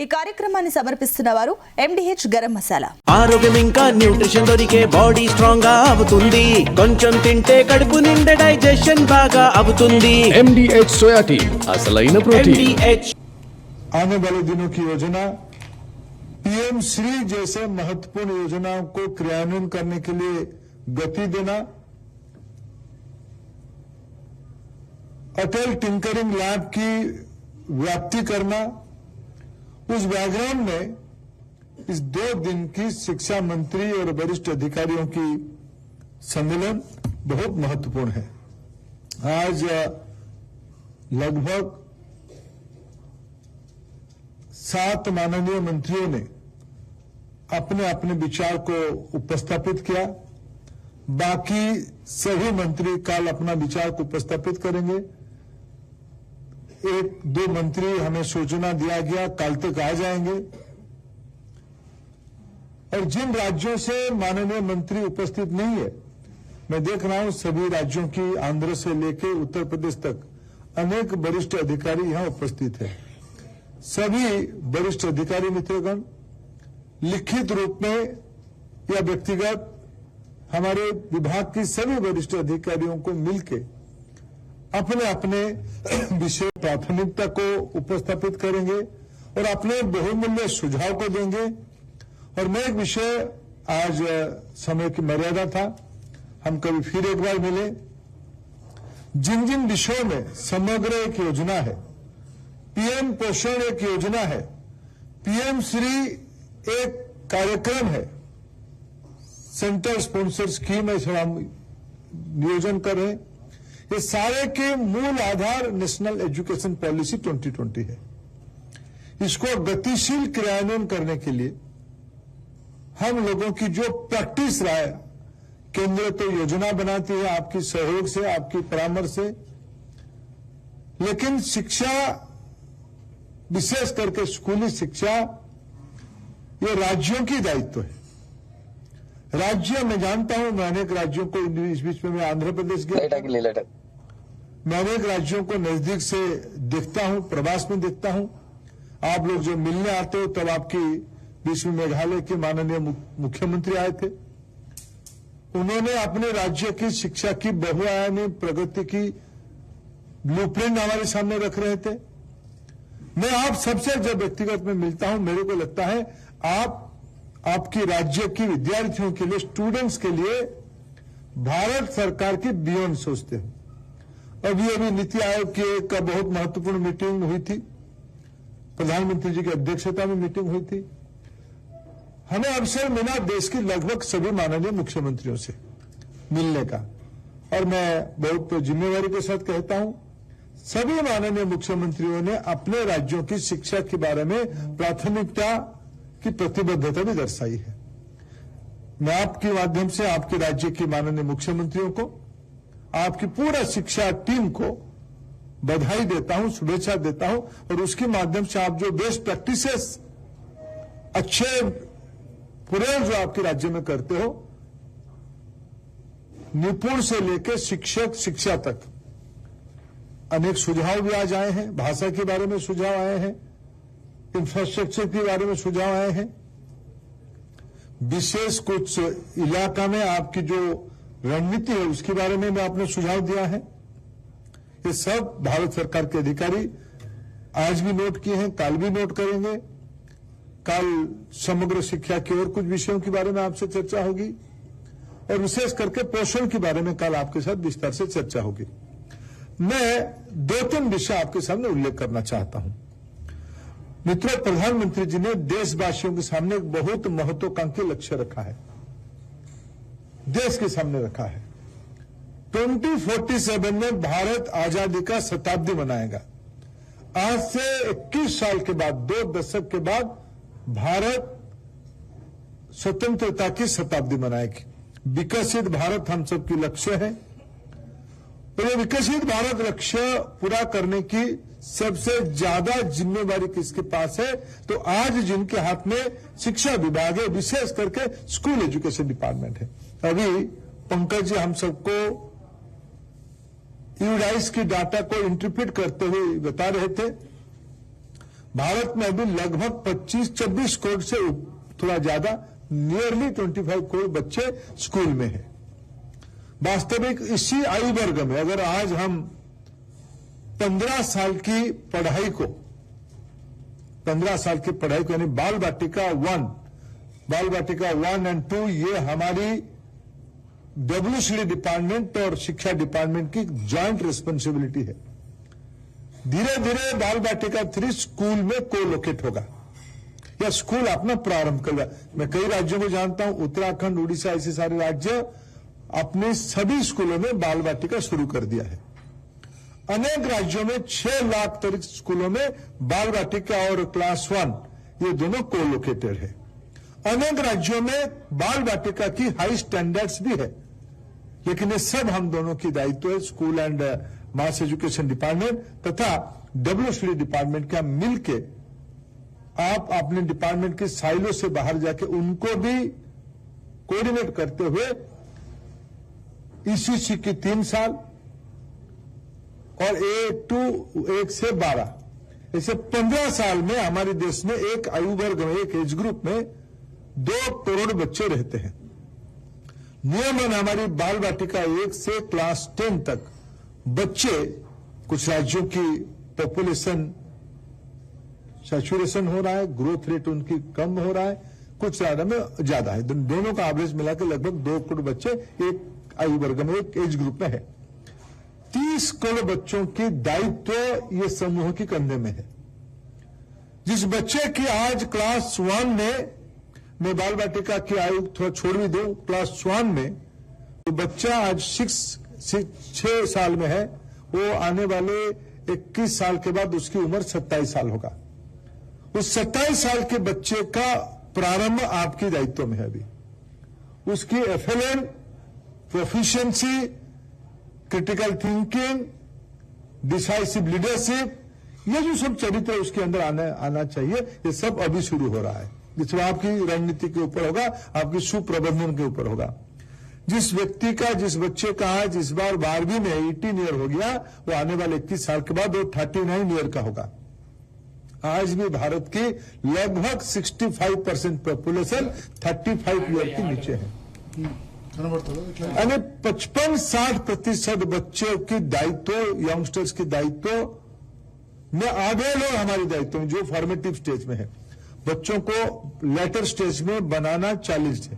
ఈ కార్యక్రమాన్ని సమర్పిస్తున్న వారు MDH గరం మసాలా. ఆరోగ్యం ఇంకా న్యూట్రిషన్ దొరికే బాడీ స్ట్రాంగ్ గా అవుతుంది. కొంచెం తింటే కడుపు నిండా డైజెషన్ బాగా అవుతుంది. MDH सोया टी असलैन प्रोटीन. MDH आने वाले दिनों की योजना PM श्री जैसे महत्वपूर्ण योजनाओं को क्रियान्वयन करने के लिए गति देना, अटल टिंकरिंग लैब की व्याप्ति करना, उस बैकग्राउंड में इस 2 दिन की शिक्षा मंत्री और वरिष्ठ अधिकारियों की सम्मेलन बहुत महत्वपूर्ण है। आज लगभग 7 माननीय मंत्रियों ने अपने अपने विचार को उपस्थापित किया। बाकी सभी मंत्री कल अपना विचार को उपस्थापित करेंगे। 1-2 मंत्री हमें सूचना दिया गया कल तक आ जाएंगे। और जिन राज्यों से माननीय मंत्री उपस्थित नहीं है, मैं देख रहा हूं सभी राज्यों की, आंध्र से लेकर उत्तर प्रदेश तक अनेक वरिष्ठ अधिकारी यहां उपस्थित हैं। सभी वरिष्ठ अधिकारी मित्रगण लिखित रूप में या व्यक्तिगत हमारे विभाग की सभी वरिष्ठ अधिकारियों को मिलकर अपने अपने विषय प्राथमिकता को उपस्थापित करेंगे और अपने बहुमूल्य सुझाव को देंगे। और मैं एक विषय, आज समय की मर्यादा था, हम कभी फिर एक बार मिले। जिन जिन विषयों में समग्र एक योजना है, PM पोषण एक योजना है, PM श्री एक कार्यक्रम है, सेंटर स्पॉन्सर स्कीम ऐसा हम नियोजन कर रहे हैं। ये सारे के मूल आधार नेशनल एजुकेशन पॉलिसी 2020 है। इसको गतिशील क्रियान्वयन करने के लिए हम लोगों की जो प्रैक्टिस रहा है, केंद्र तो योजना बनाती है आपकी सहयोग से, आपकी परामर्श से, लेकिन शिक्षा विशेष करके स्कूली शिक्षा ये राज्यों की दायित्व है। राज्य मैं जानता हूं, मैं अनेक राज्यों को, इस बीच में मैं आंध्र प्रदेश गया, मैं अनेक राज्यों को नजदीक से देखता हूं, प्रवास में देखता हूं। आप लोग जो मिलने आते हो तब आपकी बीच में मेघालय के माननीय मुख्यमंत्री आए थे। उन्होंने अपने राज्य की शिक्षा की बहुआयामी प्रगति की ब्लूप्रिंट हमारे सामने रख रहे थे। मैं आप सबसे जब व्यक्तिगत में मिलता हूं, मेरे को लगता है आप आपकी राज्य की विद्यार्थियों के लिए, स्टूडेंट्स के लिए भारत सरकार की बियॉन्ड सोचते हो। अभी नीति आयोग की एक बहुत महत्वपूर्ण मीटिंग हुई थी, प्रधानमंत्री जी की अध्यक्षता में मीटिंग हुई थी। हमें अवसर मिला देश की लगभग सभी माननीय मुख्यमंत्रियों से मिलने का, और मैं बहुत जिम्मेवारी के साथ कहता हूं, सभी माननीय मुख्यमंत्रियों ने अपने राज्यों की शिक्षा के बारे में प्राथमिकता की प्रतिबद्धता भी दर्शाई है। मैं आपके माध्यम से आपके राज्य के माननीय मुख्यमंत्रियों को, आपकी पूरा शिक्षा टीम को बधाई देता हूं, शुभेच्छा देता हूं। और उसके माध्यम से आप जो बेस्ट प्रैक्टिसेस, अच्छे प्रयोग जो आपके राज्य में करते हो, निपुण से लेकर शिक्षक शिक्षा तक अनेक सुझाव भी आज आए हैं। भाषा के बारे में सुझाव आए हैं, इंफ्रास्ट्रक्चर के बारे में सुझाव आए हैं, विशेष कुछ इलाका में आपकी जो रणनीति है उसके बारे में आपने सुझाव दिया है। ये सब भारत सरकार के अधिकारी आज भी नोट किए हैं, कल भी नोट करेंगे। कल समग्र शिक्षा की और कुछ विषयों के बारे में आपसे चर्चा होगी, और विशेष करके पोषण के बारे में कल आपके साथ विस्तार से चर्चा होगी। मैं 2-3 विषय आपके सामने उल्लेख करना चाहता हूं। मित्रों, प्रधानमंत्री जी ने देशवासियों के सामने एक बहुत महत्वाकांक्षी लक्ष्य रखा है, देश के सामने रखा है। 2047 में भारत आजादी का शताब्दी मनाएगा। आज से 21 साल के बाद, 2 दशक के बाद भारत स्वतंत्रता की शताब्दी मनाएगी। विकसित भारत हम सबकी लक्ष्य है, और ये विकसित भारत लक्ष्य पूरा करने की सबसे ज्यादा जिम्मेवारी किसके पास है? तो आज जिनके हाथ में शिक्षा विभाग है, विशेष करके स्कूल एजुकेशन डिपार्टमेंट है। अभी पंकज जी हम सबको यूडाइस की डाटा को इंटरप्रेट करते हुए बता रहे थे, भारत में अभी लगभग 25-26 करोड़ से थोड़ा ज्यादा नियरली 25 करोड़ बच्चे स्कूल में हैं। वास्तविक इसी आयु वर्ग में अगर आज हम 15 साल की पढ़ाई को यानी बाल वाटिका 1 एंड 2 ये हमारी WCD डिपार्टमेंट और शिक्षा डिपार्टमेंट की जॉइंट रिस्पॉन्सिबिलिटी है। धीरे धीरे बाल वाटिका 3 स्कूल में को-लोकेट होगा या स्कूल अपना प्रारंभ करेगा। मैं कई राज्यों को जानता हूं, उत्तराखंड, उड़ीसा, ऐसे सारे राज्य अपने सभी स्कूलों में बाल वाटिका शुरू कर दिया है। अनेक राज्यों में 6 लाख तक स्कूलों में बाल वाटिका और क्लास 1 ये दोनों को-लोकेटेड है। अनेक राज्यों में बाल वाटिका की हाई स्टैंडर्ड्स भी है, लेकिन ये सब हम दोनों की दायित्व है, school and mass education department तथा WCD डिपार्टमेंट का मिलके आप अपने डिपार्टमेंट के साइलो से बाहर जाके उनको भी कोऑर्डिनेट करते हुए ECC की 3 साल और A2 1 से 12 ऐसे 15 साल में हमारे देश में एक आयु वर्ग में, एक एज ग्रुप में 2 करोड़ बच्चे रहते हैं। नियमन हमारी बाल वाटिका 1 से क्लास 10 तक बच्चे, कुछ राज्यों की पॉपुलेशन सैचुरेशन हो रहा है, ग्रोथ रेट उनकी कम हो रहा है, कुछ राज्यों में ज्यादा है। दोनों का एवरेज मिलाकर लगभग 2 करोड़ बच्चे एक आयु वर्ग में, एक एज ग्रुप में है। 30 करोड़ बच्चों की दायित्व ये समूह के कंधे में है। जिस बच्चे की आज क्लास 1 में, मैं बाल वाटिका की आयु थोड़ा छोड़ भी दूं, क्लास 1 में तो बच्चा आज 6 साल में है, वो आने वाले 21 साल के बाद उसकी उम्र 27 साल होगा। उस 27 साल के बच्चे का प्रारंभ आपके दायित्व में है। अभी उसकी FLN, proficiency, critical thinking, decisive leadership, ये जो सब चरित्र उसके अंदर आना चाहिए, ये सब अभी शुरू हो रहा है। जिसमें आपकी रणनीति के ऊपर होगा, आपकी सुप्रबंधन के ऊपर होगा। जिस व्यक्ति का, जिस बच्चे का आज इस बार 12वीं में 18 ईयर हो गया, वो आने वाले 21 साल के बाद वो 39 ईयर का होगा। आज भी भारत की लगभग 65% पॉपुलेशन 35 ईयर के नीचे है। यानी 55-60% बच्चों की दायित्व, यंगस्टर्स की दायित्व में आगे लोग हमारे दायित्व में, जो फॉर्मेटिव स्टेज में है, बच्चों को लेटर स्टेज में बनाना चैलेंज है।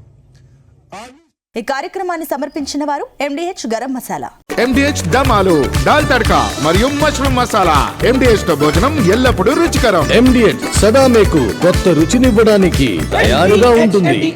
ఈ కార్యక్రమాన్ని సమర్పించిన వారు MDH గరం మసాలా. MDH దమాలు, దాల్ తడకా మరియు మష్రూమ్ మసాలా. MDH తో భోజనం ఎల్లప్పుడూ రుచికరం. MDH సదా మీకు కొత్త రుచినివ్వడానికి తయారుగా ఉంటుంది.